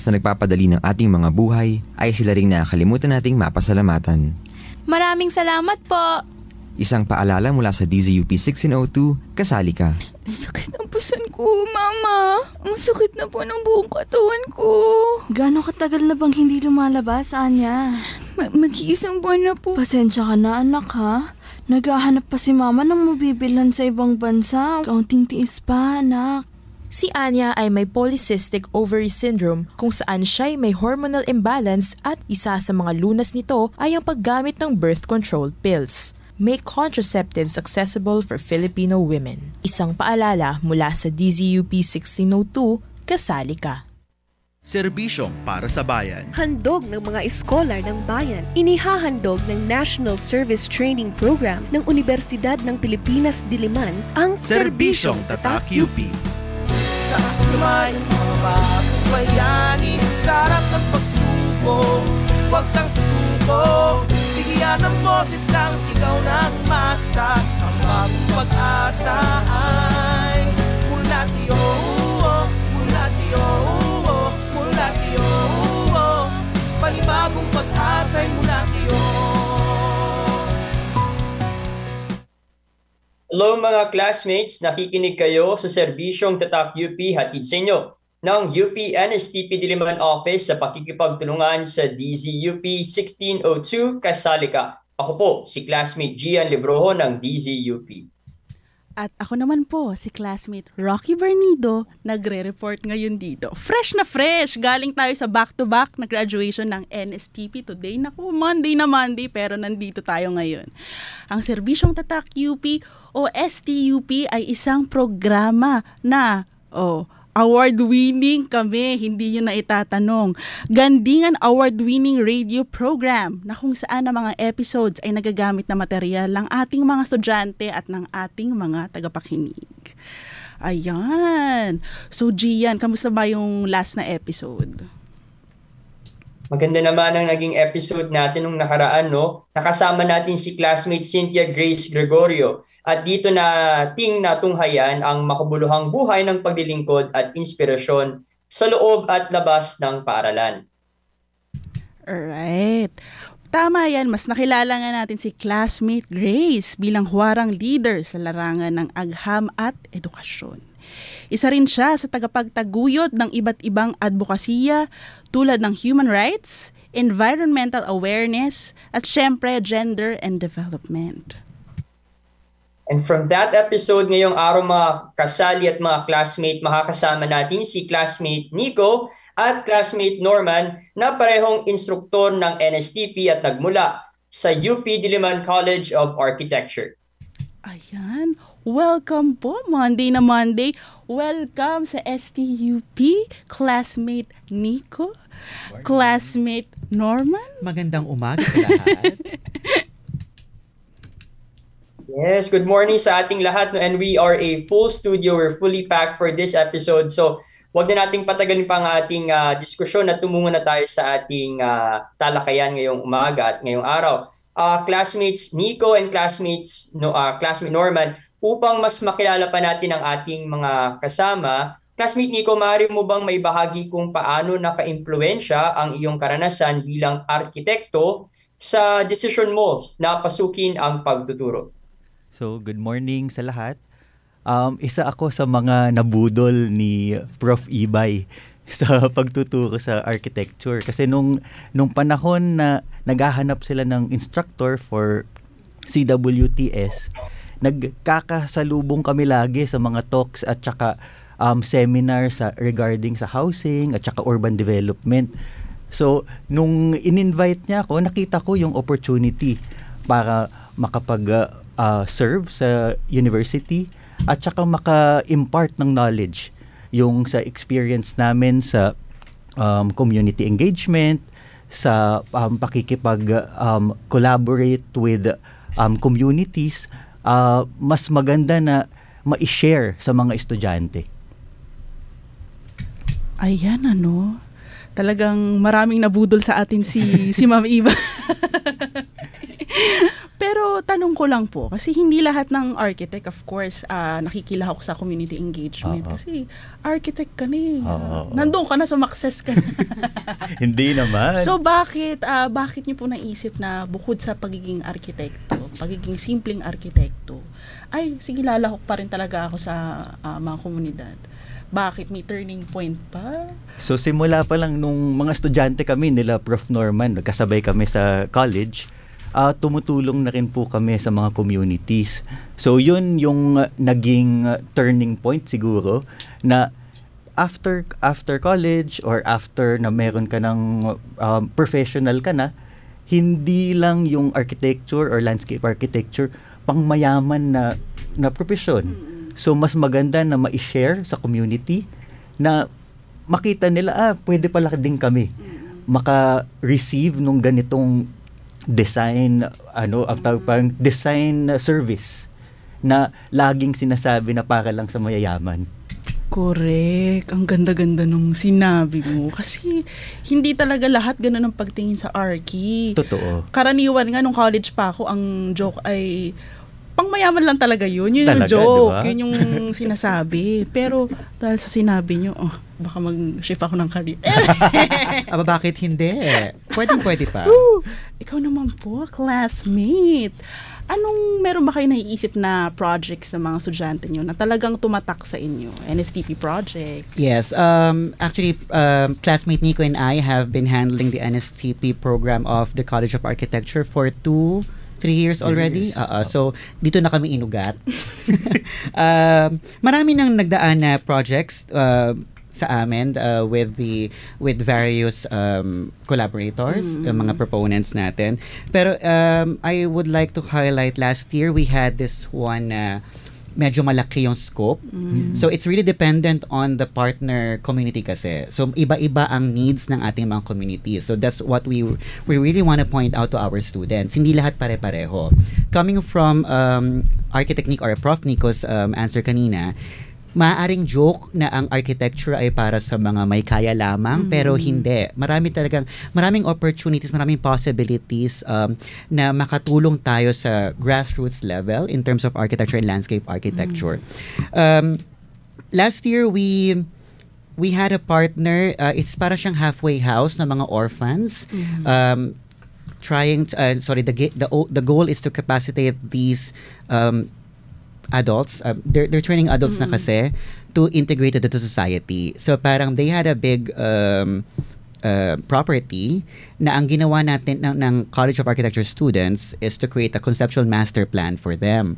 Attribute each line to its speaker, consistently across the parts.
Speaker 1: programs na nagpapadali ng ating mga buhay ay sila ring nakakalimutan nating mapasalamatan.
Speaker 2: Maraming salamat po!
Speaker 1: Isang paalala mula sa DZUP 1602, kasali ka.
Speaker 2: Sakit ang puson ko, Mama. Ang sakit na po ng buong katawan ko.
Speaker 3: Gaano katagal na bang hindi lumalabas, Anya?
Speaker 2: Mag-iisang buwan na po.
Speaker 3: Pasensya ka na, anak, ha? Naghahanap pa si Mama ng mabibilhan sa ibang bansa. Kaunting tiis pa, anak.
Speaker 4: Si Anya ay may polycystic ovary syndrome kung saan siya ay may hormonal imbalance at isa sa mga lunas nito ay ang paggamit ng birth control pills. Make contraceptives accessible for Filipino women. Isang paalala mula sa DZUP 1602, kasali ka.
Speaker 5: Serbisyong para sa bayan.
Speaker 6: Handog ng mga iskolar ng bayan. Inihahandog ng National Service Training Program ng Universidad ng Pilipinas Diliman ang
Speaker 5: Serbisyong Tatak UP.
Speaker 7: Taas kamay, mga bagong bayani, sa harap ng pagsubok, huwag kang susuko. Bigyan ng boses ang sigaw ng masa, ang bagong pag-asa ay mula sa'yo, mula sa'yo, mula sa'yo. Panibagong pag-asa ay mula sa'yo.
Speaker 8: Hello mga classmates, nakikinig kayo sa Serbisyong Tatak UP hatid sa inyo ng UP NSTP Diliman Office sa pakikipagtulungan sa DZUP 1602, kasali ka. Ako po, si classmate Gian Libroho ng DZUP.
Speaker 9: At ako naman po, si classmate Rocky Bernido, nagre-report ngayon dito. Fresh na fresh! Galing tayo sa back-to-back na graduation ng NSTP today. Naku, Monday na Monday, pero nandito tayo ngayon. Ang Serbisyong Tatak UP o STUP ay isang programa na, award-winning kami, hindi yun na itatanong. Gandingan award-winning radio program na kung saan ang mga episodes ay nagagamit na material ng ating mga estudyante at ng ating mga tagapakinig. Ayan. So Gian, kamusta ba yung last na episode?
Speaker 8: Maganda naman ang naging episode natin nung nakaraan, no? Nakasama natin si classmate Cynthia Grace Gregorio. At dito nating natunghayan ang makabuluhang buhay ng pagdilingkod at inspirasyon sa loob at labas ng paaralan.
Speaker 9: Alright. Tama yan, mas nakilala nga natin si classmate Grace bilang huwarang leader sa larangan ng agham at edukasyon. Isa rin siya sa tagapagtaguyod ng iba't ibang advokasya tulad ng human rights, environmental awareness, at syempre gender and development.
Speaker 8: And from that episode ngayong araw mga kasali at mga classmate, makakasama natin si classmate Nico at classmate Norman na parehong instruktor ng NSTP at nagmula sa UP Diliman College of Architecture.
Speaker 9: Ayan, welcome po Monday na Monday. Welcome sa STUP, classmate Nico, classmate Norman.
Speaker 10: Magandang umaga sa lahat.
Speaker 8: Yes, good morning sa ating lahat, and we are a full studio. We're fully packed for this episode. So, wag na nating patagalin pa ang ating diskusyon at tumungo na tayo sa ating talakayan ngayong umaga at ngayong araw. Classmates Nico and classmate Norman, upang mas makilala pa natin ang ating mga kasama, classmate Nico, maaari mo bang may bahagi kung paano naka-impluwensya ang iyong karanasan bilang arkitekto sa desisyon mo na pasukin ang pagtuturo?
Speaker 10: So, good morning sa lahat. Isa ako sa mga nabudol ni Prof. Ibay sa pagtuturo sa architecture. Kasi nung panahon na naghahanap sila ng instructor for CWTS, nagkakasalubong kami lagi sa mga talks at saka seminars regarding sa housing at saka urban development. So, nung in-invite niya ako, nakita ko yung opportunity para makapag-serve sa university at saka maka-impart ng knowledge yung sa experience namin sa community engagement, sa pakikipag-collaborate with communities, mas maganda na ma-share sa mga estudyante.
Speaker 9: Ayan, talagang maraming nabudol sa atin si Ma'am Iba. Pero tanong ko lang po, kasi hindi lahat ng architect, of course, nakikilahok sa community engagement. Kasi architect ka nandun ka na, sumakses ka na.
Speaker 10: Hindi naman.
Speaker 9: So bakit niyo po naisip na bukod sa pagiging arkitekto, pagiging simpleng arkitekto, ay sige, lalahok pa rin talaga ako sa mga komunidad? Bakit may turning point pa?
Speaker 10: So simula pa lang nung mga estudyante kami nila Prof. Norman, nagkasabay kami sa college, tumutulong na rin po kami sa mga communities. So yun yung naging turning point siguro, na after college or after na meron ka ng professional ka na, hindi lang yung architecture or landscape architecture pangmayaman na profesyon. So mas maganda na ma-share sa community, na makita nila, pwede pala din kami maka-receive nung ganitong design, design service na laging sinasabi na para lang sa mayayaman.
Speaker 9: Correct. Ang ganda-ganda nung sinabi mo. Kasi hindi talaga lahat ganun ang pagtingin sa Arki.
Speaker 10: Totoo.
Speaker 9: Karaniwan nga nung college pa ako, ang joke ay pangmayaman lang talaga yun. Yun
Speaker 10: talaga,
Speaker 9: yung joke.
Speaker 10: Diba?
Speaker 9: Yun yung sinasabi. Pero dahil sa sinabi nyo, baka mag-shift ako ng career.
Speaker 11: Bakit hindi? Pwede pa.
Speaker 9: Ikaw naman po, classmate. Meron ba kayo naiisip na projects sa mga estudyante nyo na talagang tumatak sa inyo? NSTP project?
Speaker 11: Yes. Actually, classmate Nico and I have been handling the NSTP program of the College of Architecture for 3 years already. So, dito na kami inugat. Marami nang nagdaan na projects sa amin with various collaborators, mga proponents natin. Pero I would like to highlight, last year we had this one medyo malaki yung scope. So it's really dependent on the partner community kasi. So iba-iba ang needs ng ating mga community. So that's what we really want to point out to our students. Hindi lahat pare-pareho. Coming from Architect Nico or Prof. Nico's answer kanina, maaaring joke na ang architecture ay para sa mga may kaya lamang, pero hindi. Maraming opportunities, maraming possibilities na makatulong tayo sa grassroots level in terms of architecture and landscape architecture. Last year, we had a partner, it's para siyang halfway house ng mga orphans. The goal is to capacitate these adults, they're training adults na kasi to integrate into society. So parang they had a big property na ang ginawa natin ng College of Architecture students is to create a conceptual master plan for them.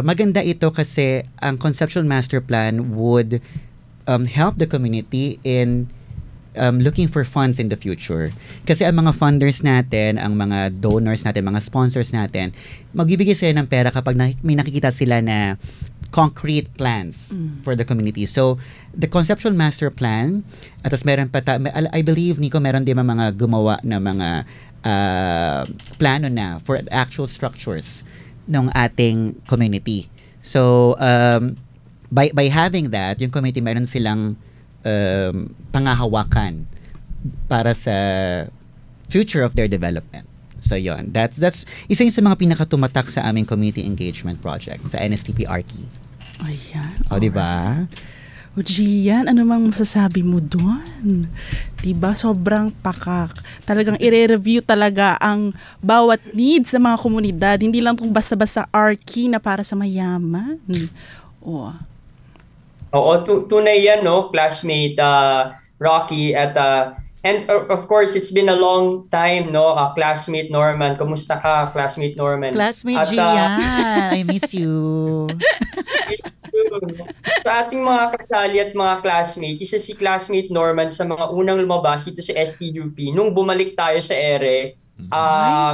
Speaker 11: Maganda ito kasi ang conceptual master plan would help the community in looking for funds in the future. Kasi ang mga funders natin, ang mga donors natin, mga sponsors natin, magbibigay sila ng pera kapag may nakikita sila na concrete plans for the community. So, the conceptual master plan, at meron pa I believe, Nico, meron din mga gumawa na mga plano na for actual structures ng ating community. So, by having that, yung community meron silang pangahawakan para sa future of their development. So yon, that's isa yun sa mga pinakatumatak sa aming community engagement project sa NSTP Arki.
Speaker 9: Ayan.
Speaker 11: O, diba?
Speaker 9: O, Gian, ano mang masasabi mo doon? Diba, sobrang pakak. Talagang i-review talaga ang bawat needs sa mga komunidad. Hindi lang itong basta-basta Arki na para sa mayaman.
Speaker 8: Oo, tunay yan, no, classmate Rocky, and of course it's been a long time, no, classmate Norman. Kumusta ka, classmate Norman?
Speaker 11: Classmate Gian, I miss you.
Speaker 8: Sa ating mga kasali at mga classmate, isa si classmate Norman sa mga unang lumabas dito sa STUP nung bumalik tayo sa ere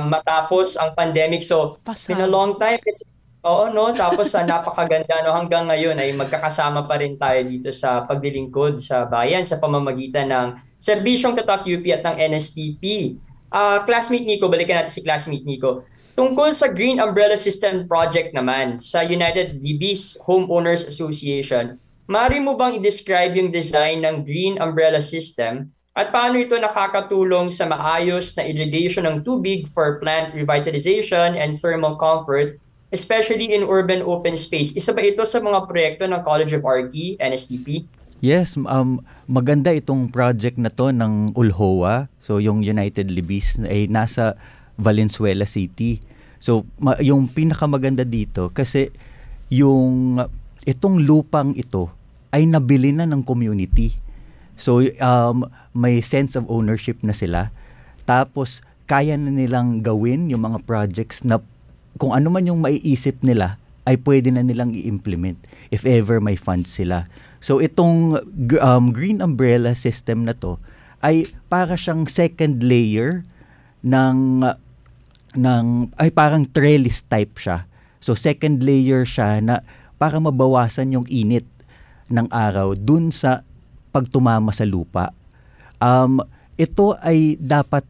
Speaker 8: matapos ang pandemic. So it's been a long time. Oo, no? Tapos napakaganda, no? Hanggang ngayon ay magkakasama pa rin tayo dito sa paglilingkod sa bayan sa pamamagitan ng Serbisyong Tatak UP at ng NSTP. Classmate Nico, balikan natin si classmate Nico. Tungkol sa Green Umbrella System Project naman sa United DBs Homeowners Association, maaari mo bang i-describe yung design ng Green Umbrella System At paano ito nakakatulong sa maayos na irrigation ng tubig for plant revitalization and thermal comfort, especially in urban open space? Isa ba ito sa mga proyekto ng College of RT, NSTP?
Speaker 10: Yes, maganda itong project na to ng ULHOA. So yung United Libis ay nasa Valenzuela City. So yung pinakamaganda dito kasi itong lupang ito ay nabili na ng community. So may sense of ownership na sila. Tapos kaya na nilang gawin yung mga projects na kung ano man yung maiisip nila ay pwede na nilang i-implement if ever may funds sila. So itong green umbrella system na to ay para siyang second layer ay parang trellis type siya. So second layer siya na para mabawasan yung init ng araw dun sa pagtumama sa lupa. Ito ay dapat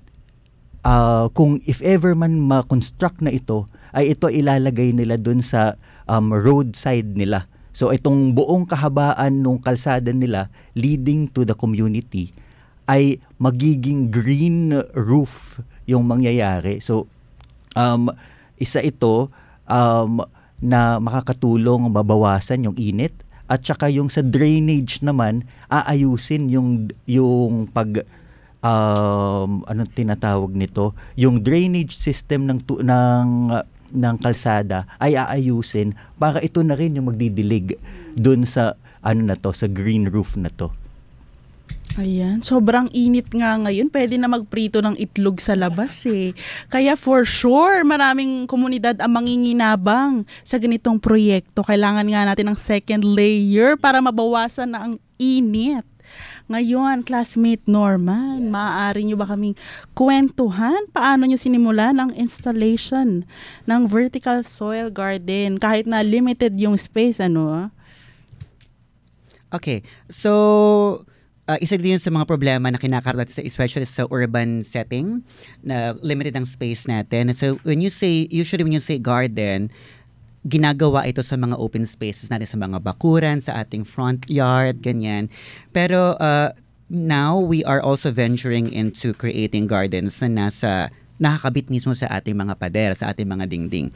Speaker 10: kung if ever man ma-construct na ito, ay ito ilalagay nila dun sa roadside nila. So itong buong kahabaan ng kalsada nila leading to the community ay magiging green roof yung mangyayari. So isa ito na makakatulong mabawasan yung init at saka yung sa drainage naman aayusin yung anong tinatawag nito, yung drainage system ng kalsada ay aayusin para ito na rin yung magdidilig dun sa sa green roof na to.
Speaker 9: Ayan, sobrang init nga ngayon. Pwede na magprito ng itlog sa labas eh. Kaya for sure, maraming komunidad ang manginginabang sa ganitong proyekto. Kailangan nga natin ng second layer para mabawasan na ang init. Ngayon, classmate Norman, maaari nyo ba kaming kwentuhan? Paano nyo sinimulan ang installation ng vertical soil garden kahit na limited yung space,
Speaker 11: Okay, so isa din yun sa mga problema na kinakaroon natin, especially sa urban setting, na limited ang space natin. So usually when you say garden, ginagawa ito sa mga open spaces natin, sa mga bakuran, sa ating front yard, ganyan. Pero now we are also venturing into creating gardens na nakakabit mismo sa ating mga pader, sa ating mga dingding.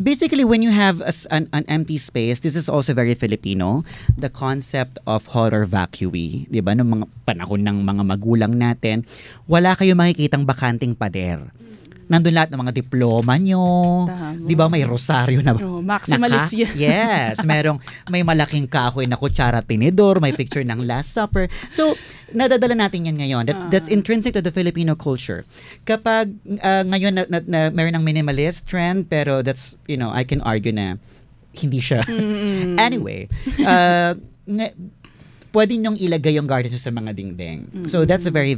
Speaker 11: Basically, when you have an empty space, this is also very Filipino, the concept of horror vacui. Diba? Noong mga panahon ng mga magulang natin, wala kayo makikitang bakanting pader. Nandun lahat ng mga diploma nyo. Di ba may rosaryo na
Speaker 9: maximalist yan.
Speaker 11: Yes. May malaking kahoy na kutsara tinidor, may picture ng Last Supper. So, nadadala natin yan ngayon. That's intrinsic to the Filipino culture. Kapag ngayon na meron ng minimalist trend, pero that's, I can argue na hindi siya. Anyway, pwede nyong ilagay yung garden sa mga dingding. So, that's very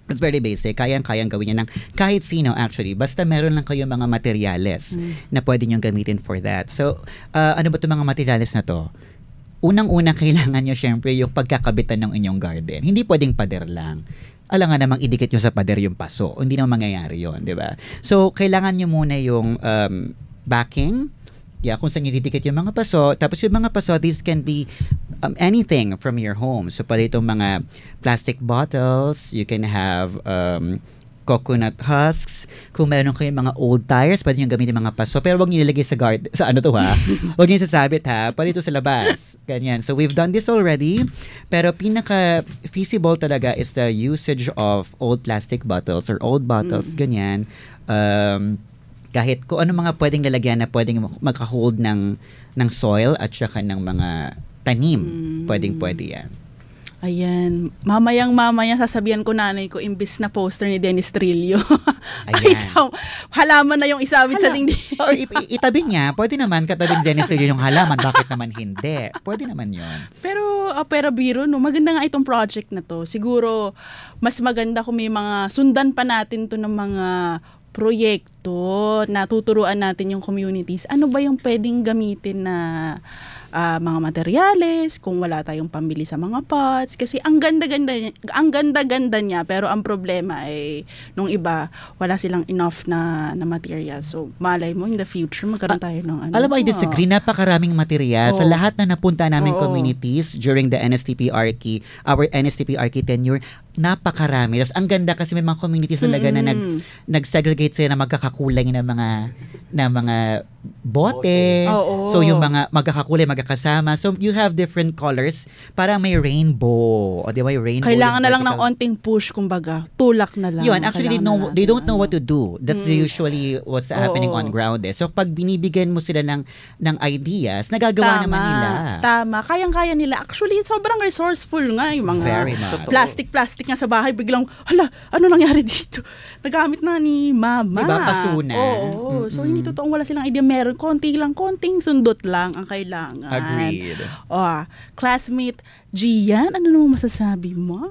Speaker 11: it's very basic. Kayang gawin niya ng kahit sino actually. Basta meron lang kayo mga materyales na pwede niyong gamitin for that. So, ano ba itong mga materyales na to? Unang-una, kailangan nyo syempre yung pagkakabitan ng inyong garden. Hindi pwedeng pader lang. Alam nga namang idikit nyo sa pader yung paso. Hindi naman mangyayari yun, di ba? So, kailangan nyo muna yung backing. Kung saan ididikit yung mga paso. Tapos yung mga paso, these can be anything from your home. So, pwede itong mga plastic bottles. You can have coconut husks. Kung meron kayong mga old tires, pwede nyo gamitin mga paso. Pero wag nyo nilagay sa garden. Sa ano to ha? Wag nyo sasabit ha. Pwede ito sa labas. Ganyan. So, we've done this already. Pero pinaka-feasible talaga is the usage of old plastic bottles or old bottles. Ganyan. Kahit kung ano mga pwedeng lalagyan na pwedeng makahold ng soil at saka ng mga tanim. Pwedeng-pwede yan.
Speaker 9: Ayan. Mamayang-mamaya sasabihan ko nanay ko imbis na poster ni Dennis Trillo. Ay, halaman na yung isabit sa dingding.
Speaker 11: Itabi niya. Pwede naman katabing Dennis Trillo yung halaman. Bakit naman hindi? Pwede naman yun.
Speaker 9: Pero biro, maganda nga itong project na to. Siguro, mas maganda kung may mga sundan pa natin to ng mga proyekto dito. Natuturuan natin yung communities. Ano ba yung pwedeng gamitin na mga materyales, kung wala tayong pambili sa mga pots. Kasi ang ganda-ganda niya, pero ang problema ay nung iba, wala silang enough na material. So, malay mo, in the future, magkaroon tayo ng
Speaker 11: Alam mo, I disagree. Napakaraming material. Sa lahat na napunta namin communities during the our NSTP-RK tenure, napakarami. Tapos ang ganda kasi may mga communities talaga na nag-segregate sila na magkakakulay ng mga bote. So yung mga magkakakulay, magkakasama. So you have different colors para may rainbow. O di ba, yung rainbow.
Speaker 9: Kailangan na lang ng onting push, kumbaga. Tulak na lang.
Speaker 11: Yun, actually they don't know what to do. That's usually what's happening on ground. So pag binibigyan mo sila ng ideas, nagagawa naman nila.
Speaker 9: Tama. Kayang-kaya nila. Actually, sobrang resourceful nga yung mga
Speaker 11: very much.
Speaker 9: Plastic nga sa bahay, biglang, hala, ano nangyari dito? Nagamit na ni mama.
Speaker 11: Diba, pasunan.
Speaker 9: Oo. So, hindi totoong wala silang idea. Meron, konting sundot lang ang kailangan.
Speaker 11: Agreed.
Speaker 9: Classmate Gian, ano naman masasabi mo?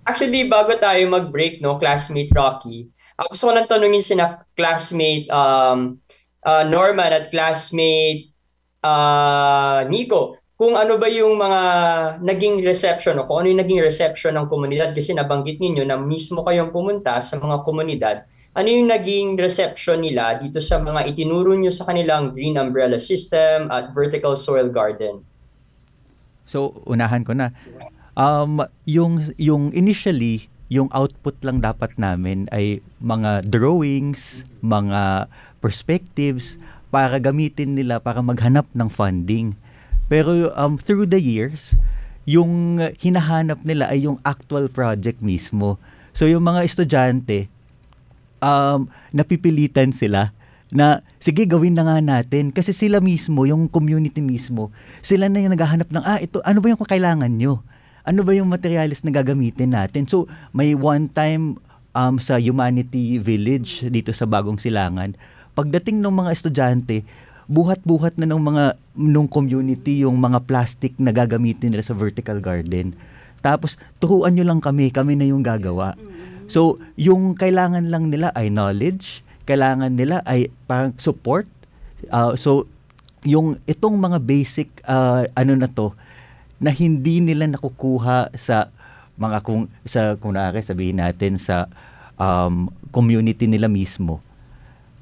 Speaker 8: Actually, bago tayo mag-break, classmate Rocky, gusto ko lang tanungin sina classmate Norman at classmate Nico, kung ano ba yung mga naging reception o kung ano yung naging reception ng komunidad, kasi nabanggit ninyo na mismo kayong pumunta sa mga komunidad. Ano yung naging reception nila dito sa mga itinuro nyo sa kanilang Green Umbrella System at Vertical Soil Garden?
Speaker 10: So, unahan ko na. Yung initially, yung output lang dapat namin ay mga drawings, mga perspectives para gamitin nila para maghanap ng funding. Pero through the years, yung hinahanap nila ay yung actual project mismo. So yung mga estudyante, napipilitan sila na sige, gawin na nga natin. Kasi sila mismo, yung community mismo, sila na yung naghahanap ng, ito, ano ba yung kailangan nyo? Ano ba yung materials na gagamitin natin? So may one time sa Humanity Village dito sa Bagong Silangan, pagdating ng mga estudyante, buhat-buhat na nung community yung mga plastic na gagamitin nila sa vertical garden. Tapos, turuan nyo lang kami na yung gagawa. So, yung kailangan lang nila ay knowledge, kailangan nila ay parang support. So, yung itong mga basic na hindi nila nakukuha sa mga kung sabihin natin sa community nila mismo.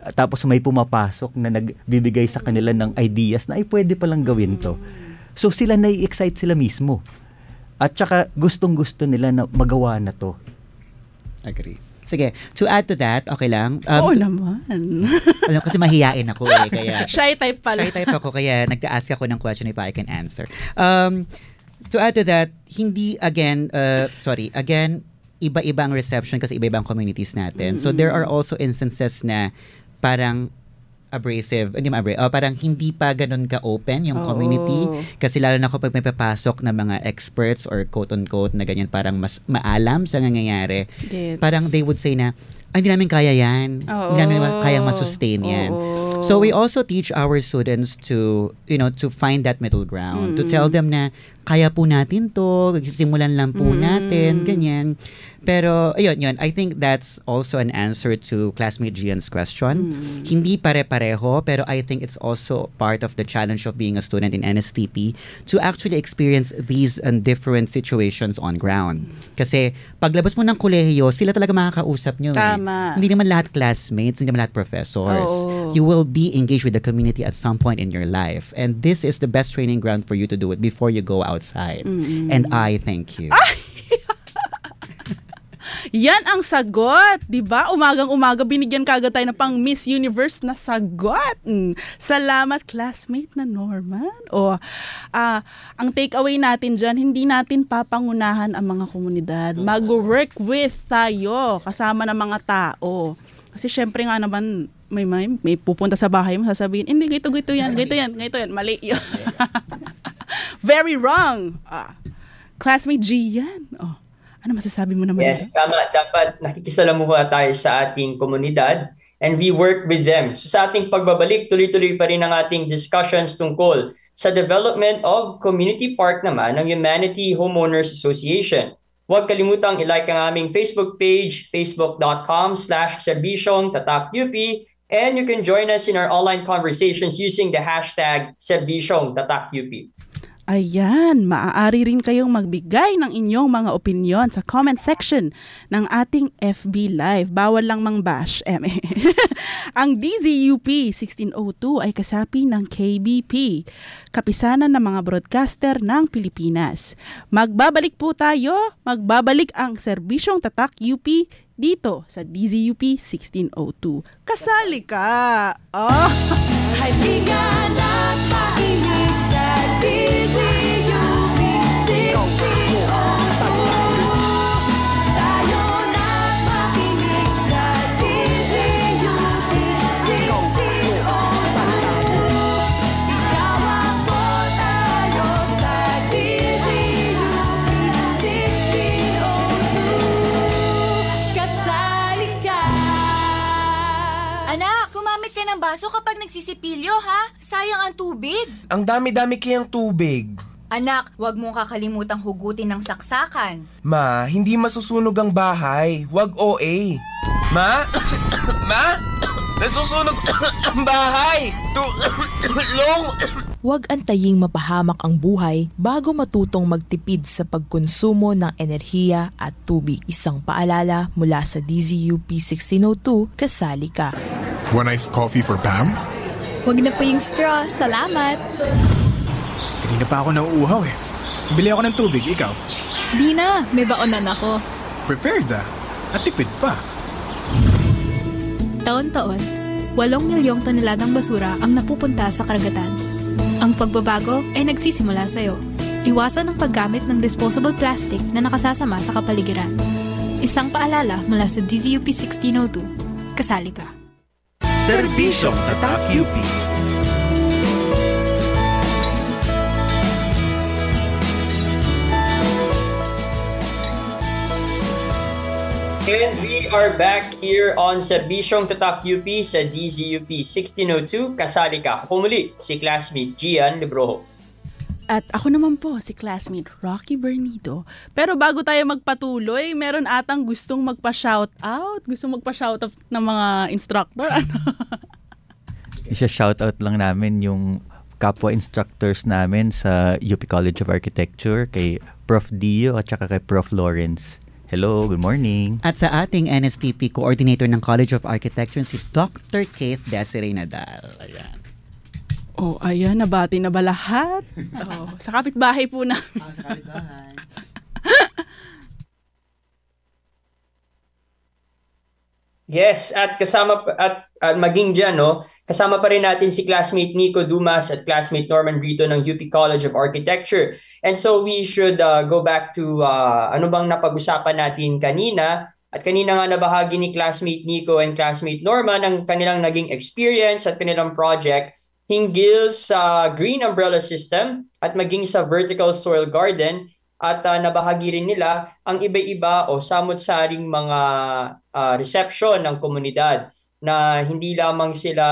Speaker 10: Tapos may pumapasok na nagbibigay sa kanila ng ideas na ay pwede palang gawin to. So sila nai-excite sila mismo. At saka gustong-gusto nila na magawa na to.
Speaker 11: Agree. Sige, to add to that, okay lang.
Speaker 9: Oo naman.
Speaker 11: Alam, kasi mahiyain ako kaya
Speaker 9: Shy type pala.
Speaker 11: Shy type ako kaya nag-ask ako ng question if I can answer. To add to that, iba-iba ang reception kasi iba-iba ang communities natin. So there are also instances na parang parang hindi pa ganun ka-open yung community. Kasi lalo na kapag may papasok na mga experts or quote-unquote na ganyan, parang mas maalam sa nangyayari. Parang they would say na, hindi namin kaya yan. Hindi namin kaya masustain yan. So we also teach our students to find that middle ground. To tell them na, kaya po natin to, simulan lang po natin, ganyan. Pero, ayun, I think that's also an answer to classmate Gian's question. Hindi pare-pareho, pero I think it's also part of the challenge of being a student in NSTP to actually experience these different situations on ground. Kasi, paglabas mo ng kolehiyo, sila talaga makakausap nyo.
Speaker 9: Tama.
Speaker 11: Hindi naman lahat classmates, hindi naman lahat professors. You will be engaged with the community at some point in your life. And this is the best training ground for you to do it before you go outside. And I thank you.
Speaker 9: Yan ang sagot, 'di ba? Umagang-umaga binigyan kagad tayo ng pang Miss Universe na sagot. Salamat classmate na Norman. Ang takeaway natin diyan, hindi natin papangunahan ang mga komunidad. Mag-work with tayo kasama ng mga tao. Kasi syempre nga naman may pupunta sa bahay mo sasabihin, hindi ganito yan, mali 'yun. Very wrong. Classmate Gian. Ano masasabi mo naman?
Speaker 8: Yes, tama. Dapat nakikisalamuha tayo sa ating komunidad and we work with them. So sa ating pagbabalik, tuloy-tuloy pa rin ang ating discussions tungkol sa development of community park naman ng Humanity Homeowners Association. Huwag kalimutang i-like ang aming Facebook page, facebook.com/serbisyongtatakUP, and you can join us in our online conversations using the hashtag serbisyongtatakUP.
Speaker 9: Ayan, maaari rin kayong magbigay ng inyong mga opinyon sa comment section ng ating FB Live. Bawal lang mang bash. Ang DZUP 1602 ay kasapi ng KBP, Kapisanan ng mga Broadcaster ng Pilipinas. Magbabalik ang Serbisyong Tatak UP dito sa DZUP 1602. Kasali ka! Oh!
Speaker 7: Halika na makinig sa DZUP 1602. Tayo na makinig sa DZUP 1602. Ikaw ako, tayo sa DZUP 1602. Kasali ka.
Speaker 2: Anak, gumamit ka ng baso kapag nagsisipilyo, ha? Sayang ang tubig.
Speaker 12: Ang dami-dami kayang tubig.
Speaker 2: Anak, huwag mong kakalimutang hugutin ng saksakan.
Speaker 12: Ma, hindi masusunog ang bahay. Huwag OA. Ma? Ma? Nasusunog ang bahay! Tulong!
Speaker 4: Huwag antaying mapahamak ang buhay bago matutong magtipid sa pagkonsumo ng enerhiya at tubig. Isang paalala mula sa DZUP 1602, kasali ka.
Speaker 13: One iced coffee for Pam?
Speaker 2: Huwag na po yung straw. Salamat.
Speaker 14: Kanina pa ako nauuhaw eh. Bili ako ng tubig, ikaw?
Speaker 2: Di na, may baonan ako.
Speaker 14: Prepared ah. At tipid pa.
Speaker 15: Taon-taon, 8 milyong toneladang basura ang napupunta sa karagatan. Ang pagbabago ay nagsisimula sa'yo. Iwasan ang paggamit ng disposable plastic na nakasasama sa kapaligiran. Isang paalala mula sa DZUP 1602. Kasali ka.
Speaker 5: Serbisyong Tatak UP.
Speaker 8: And we are back here on Serbisyong Tatak UP sa DZUP 1602. Kasali ka. Ako muli, si classmate Gian Libroho.
Speaker 9: At ako naman po, si classmate Rocky Bernido. Pero bago tayo magpatuloy, meron atang gustong magpa-shoutout. Gustong magpa-shoutout ng mga instructor. Ano?
Speaker 10: Isa-shoutout lang namin yung kapwa instructors namin sa UP College of Architecture, kay Prof. Dio at saka kay Prof. Lawrence. Hello, good morning.
Speaker 11: At sa ating NSTP Coordinator ng College of Architecture, si Dr. Keith Desiree Nadal. Ayan.
Speaker 9: Oh, ayan, nabati na ba lahat? Oh, sa kapitbahay po na.
Speaker 11: Sa kapitbahay.
Speaker 8: Yes, at kasama at maging diyan, no, kasama pa rin natin si classmate Nico Dumas at classmate Norman Brito ng UP College of Architecture. And so we should go back to ano bang napag-usapan natin kanina. At kanina nga nabahagi ni classmate Nico and classmate Norman ang kanilang naging experience at kanilang project hinggil sa green umbrella system at maging sa vertical soil garden. At nabahagi rin nila ang iba-iba o samot-saring mga reception ng komunidad na hindi lamang sila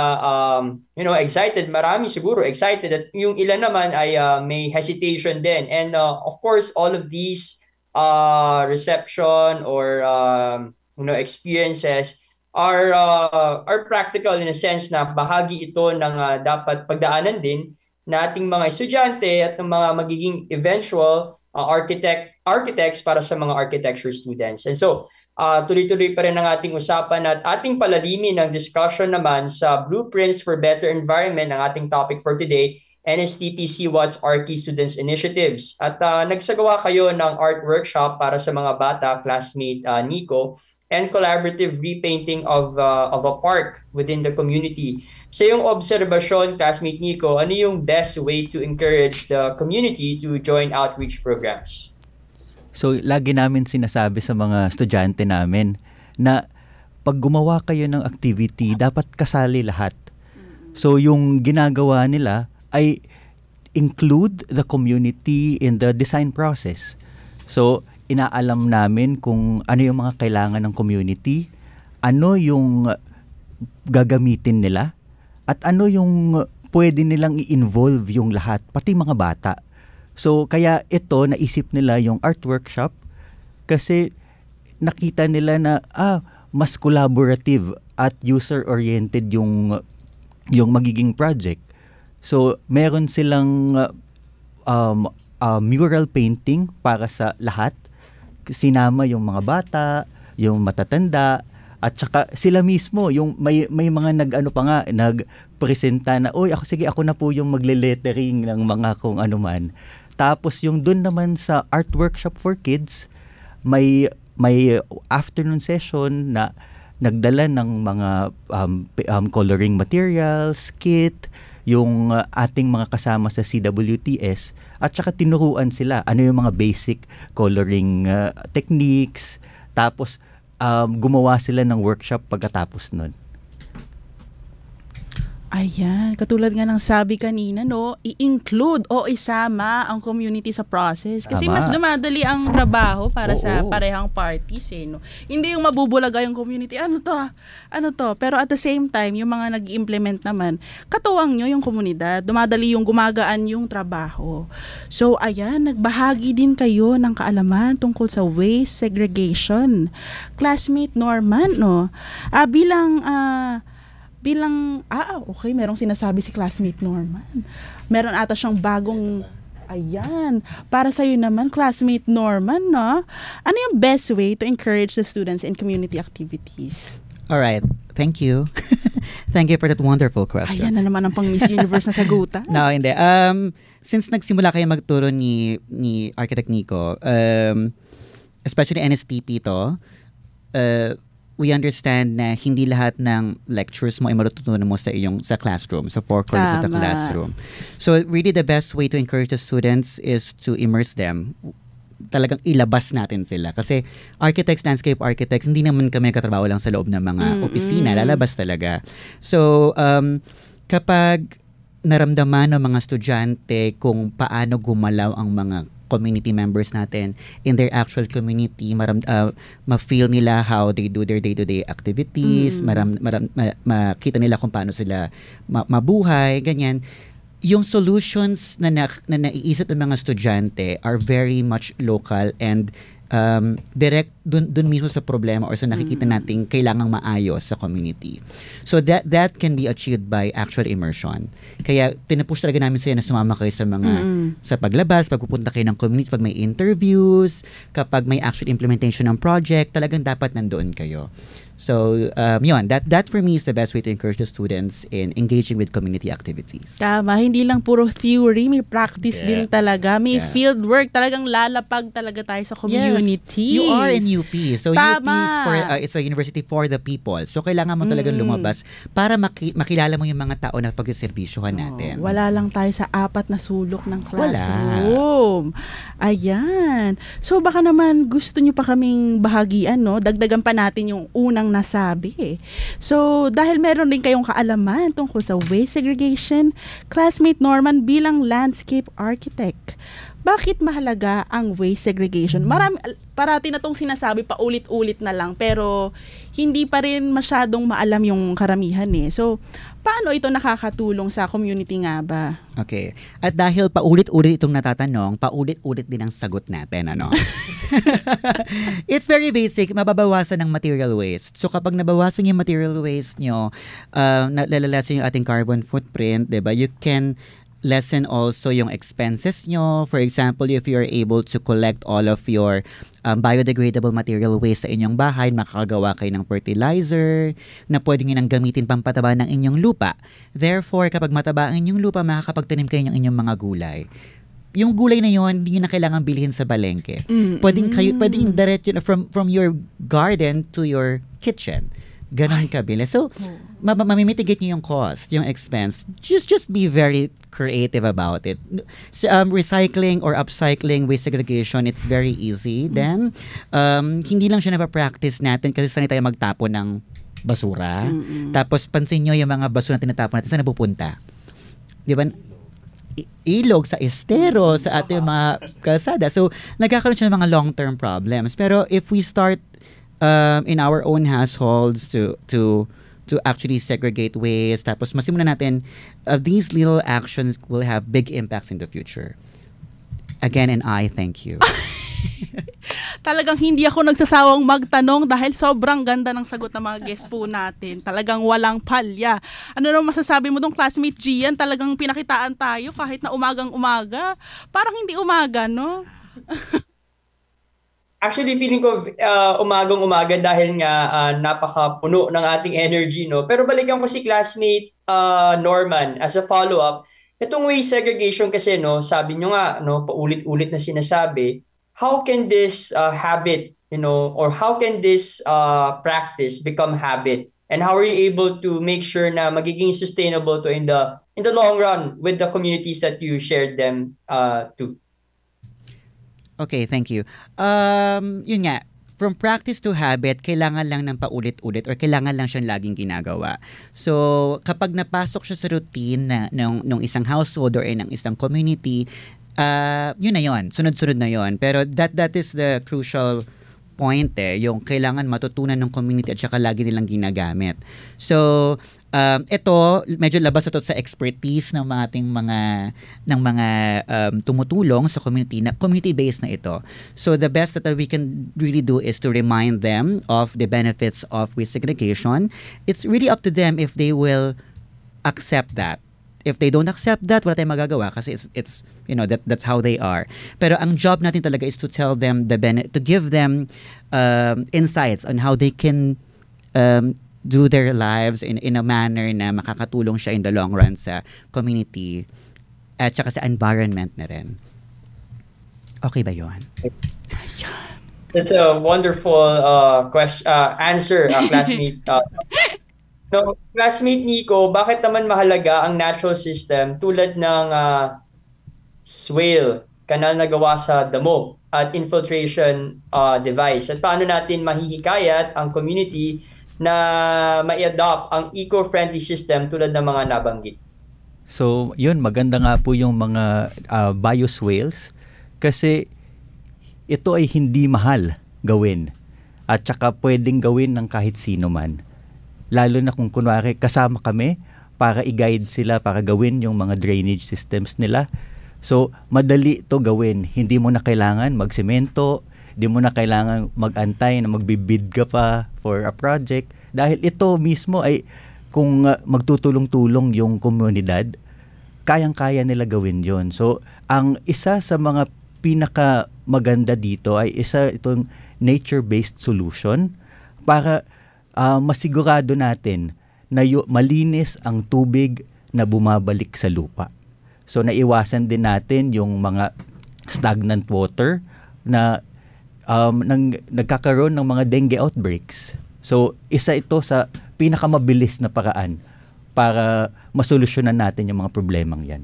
Speaker 8: excited, marami siguro excited at yung ilan naman ay may hesitation din. And of course, all of these reception or experiences are practical in a sense na bahagi ito ng dapat pagdaanan din nating mga estudyante at ng mga magiging eventual architects para sa mga architecture students. And so, tuloy-tuloy pa rin ang ating usapan at ating palalimin ng discussion naman sa Blueprints for Better Environment, ang ating topic for today, NSTP CWAT's Archi Students Initiatives. At nagsagawa kayo ng art workshop para sa mga bata, classmate Nico, and collaborative repainting of a park within the community. Sa iyong obserbasyon, classmate Nico, ano yung best way to encourage the community to join outreach programs?
Speaker 10: So, lagi namin sinasabi sa mga estudyante namin na pag gumawa kayo ng activity, dapat kasali lahat. So, yung ginagawa nila ay include the community in the design process. So, inaalam namin kung ano yung mga kailangan ng community, ano yung gagamitin nila, at ano yung pwede nilang i-involve yung lahat, pati mga bata. So, kaya ito, naisip nila yung art workshop Kasi nakita nila na mas collaborative at user-oriented yung magiging project. So, meron silang mural painting para sa lahat. Sinama yung mga bata, yung matatanda, at saka sila mismo, yung may mga nagpresenta na, ako na po yung magle-lettering ng mga kung ano man. Tapos yung dun naman sa art workshop for kids, may afternoon session na nagdala ng mga coloring materials, kit, yung ating mga kasama sa CWTS, at saka tinuruan sila ano yung mga basic coloring techniques. Tapos gumawa sila ng workshop pagkatapos nun.
Speaker 9: Ayan, katulad nga ng sabi kanina, no, i-include o isama ang community sa process. Kasi mas dumadali ang trabaho para sa parehang parties, no. Hindi yung mabubulaga yung community, ano to. Pero at the same time, yung mga nag-implement naman, katuwang nyo yung komunidad, dumadali yung gumagaan yung trabaho. So, ayan, nagbahagi din kayo ng kaalaman tungkol sa waste segregation. Classmate Norman, no, okay, merong sinasabi si classmate Norman. Meron ata siyang bagong, para sa'yo naman, classmate Norman, no? Ano yung best way to encourage the students in community activities?
Speaker 11: Alright, thank you. Thank you for that wonderful question.
Speaker 9: Ayan na naman ang pang Miss Universe na sagutan.
Speaker 11: No, hindi. Since nagsimula kayo magturo ni Architect Nico, especially NSTP to, we understand na hindi lahat ng lectures mo ay matutunan mo sa classroom, sa four corners of the classroom. So really the best way to encourage the students is to immerse them. Talagang ilabas natin sila. Kasi landscape architects, hindi naman kami katrabaho lang sa loob ng mga opisina, lalabas talaga. So kapag naramdaman ng mga estudyante kung paano gumalaw ang mga community members natin in their actual community, ma-feel nila how they do their day-to-day activities, makita nila kung paano sila mabuhay, ganyan. Yung solutions na naiisip ng mga estudyante are very much local and direct dun mismo sa problema or sa nakikita nating kailangang maayos sa community. So that can be achieved by actual immersion. Kaya tinupush talaga namin sa'yo na sumama kayo sa mga sa paglabas, pagpupunta kayo ng community, pag may interviews, kapag may actual implementation ng project, talagang dapat nandoon kayo. So, yun, that for me is the best way to encourage the students in engaging with community activities.
Speaker 9: Tama, hindi lang puro theory, may practice din talaga. May field work, talagang lalapag talaga tayo sa community.
Speaker 11: Yes, you are in UP. So, UP is it's a university for the people. So, kailangan mo talagang lumabas para makilala mo yung mga tao na pagsiservisyohan natin.
Speaker 9: Wala lang tayo sa 4 na sulok ng classroom. Ayan. So, baka naman gusto nyo pa kaming bahagian, no? Dagdagan pa natin yung unang nasabi. So, dahil meron din kayong kaalaman tungkol sa waste segregation, classmate Norman bilang landscape architect, bakit mahalaga ang waste segregation? Parati na tong sinasabi, paulit-ulit na lang, pero hindi pa rin masyadong maalam yung karamihan So, paano ito nakakatulong sa community nga ba?
Speaker 11: Okay. At dahil paulit-ulit itong natatanong, paulit-ulit din ang sagot natin, ano? It's very basic, mababawasan ng material waste. So kapag nabawasan yung material waste nyo, nalalalasan yung ating carbon footprint, diba? You can lessen also yung expenses nyo. For example, if you're able to collect all of your biodegradable material waste sa inyong bahay, makakagawa kayo ng fertilizer na pwede nyo nang gamitin pampataba ng inyong lupa. Therefore, kapag mataba ang inyong lupa, makakapagtanim kayo ng inyong mga gulay. Yung gulay na yon hindi nyo na kailangan bilhin sa balengke. Pwedeng diretso from your garden to your kitchen. Ganon kabila. So, mamimitigate nyo yung cost, yung expense. Just be very creative about it. So, recycling or upcycling, waste segregation, it's very easy. Then, hindi lang siya napapractice natin kasi sanay tayo magtapon ng basura. Tapos, pansin nyo yung mga basura na tinatapon natin, saan napupunta? Di ba? Ilog, sa estero, sa ating mga kalsada. So, nagkakaroon siya ng mga long-term problems. Pero if we start in our own households to actually segregate waste, tapos masimulan natin, these little actions will have big impacts in the future. Again, and I thank you.
Speaker 9: Talagang hindi ako nagsasawang magtanong dahil sobrang ganda ng sagot ng mga guest po natin. Talagang walang palya. Ano naman masasabi mo dong classmate Gian? Talagang pinakitaan tayo kahit na umagang-umaga. Parang hindi umaga, no?
Speaker 8: Actually, feeling ko umagang-umaga dahil nga napakapuno ng ating energy, no? Pero balikan ko si classmate Norman as a follow-up. Itong waste segregation kasi, no, sabi nyo nga, no, paulit-ulit na sinasabi, how can this habit, or how can this practice become habit? And how are you able to make sure na magiging sustainable to in the long run with the communities that you shared them to?
Speaker 11: Okay, thank you. Yun nga, from practice to habit, kailangan lang ng paulit-ulit or kailangan lang siyang laging ginagawa. So, kapag napasok siya sa routine ng isang household or ng isang community, yun na yun. Sunod-sunod na yun. Pero that is the crucial point yung kailangan matutunan ng community at saka lagi nilang ginagamit. So, ito medyo labas ito sa expertise ng ating mga tumutulong sa community na community-based na ito. So the best that we can really do is to remind them of the benefits of waste segregation. It's really up to them if they will accept that. If they don't accept that, wala tayong magagawa kasi it's that's how they are. Pero ang job natin talaga is to tell them to give them insights on how they can do their lives in a manner na makakatulong siya in the long run sa community at saka sa environment na rin. Okay ba yun?
Speaker 8: That's a wonderful answer, classmate. Classmate Nico, bakit naman mahalaga ang natural system tulad ng swale, kanal na gawa sa damo at infiltration device? At paano natin mahihikayat ang community na ma-adopt ang eco-friendly system tulad ng mga nabanggit?
Speaker 10: So, yun, maganda nga po yung mga bioswales kasi ito ay hindi mahal gawin at saka pwedeng gawin ng kahit sino man. Lalo na kung kunwari kasama kami para i-guide sila para gawin yung mga drainage systems nila. So, madali to gawin. Hindi mo na kailangan magsemento, di mo na kailangan mag-antay na magbibid ka pa for a project dahil ito mismo ay kung magtutulong-tulong yung komunidad, kayang-kaya nila gawin yon. So, ang isa sa mga pinaka maganda dito ay itong nature-based solution para masigurado natin na malinis ang tubig na bumabalik sa lupa. So, naiwasan din natin yung mga stagnant water na nagkakaroon ng mga dengue outbreaks. So, isa ito sa pinakamabilis na paraan para masolusyonan natin yung mga problemang yan.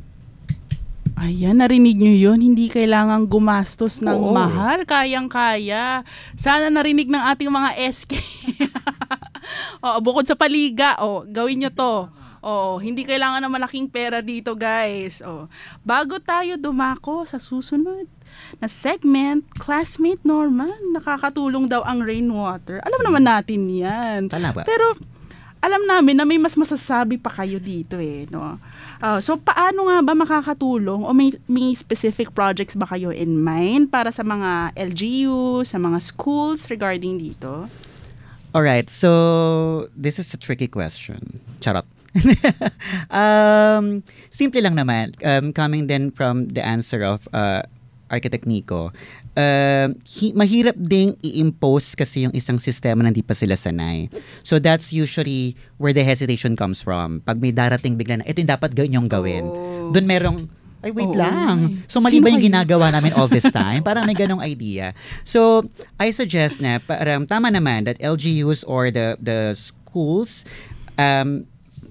Speaker 9: Ayan, narinig nyo yun. Hindi kailangang gumastos ng mahal. Kayang-kaya. Sana narinig ng ating mga SK. Bukod sa paliga, gawin nyo to. Hindi kailangan ng malaking pera dito, guys. Bago tayo dumako sa susunod na segment, classmate Norman, nakakatulong daw ang rainwater. Alam naman natin yan. Pero alam namin na may mas masasabi pa kayo dito no? So paano nga ba makakatulong o may specific projects ba kayo in mind para sa mga LGU, sa mga schools regarding dito?
Speaker 11: Alright, so this is a tricky question. Charot. Simple lang naman, coming then from the answer of Architect Nico, mahirap ding i-impose kasi yung isang sistema na hindi pa sila sanay. So that's usually where the hesitation comes from. Pag may darating bigla na, ito yung dapat yung gawin. Doon merong, ay wait lang. So mali ba yung ginagawa namin all this time? Parang may ganong idea. So I suggest na, tama naman that LGUs or the schools,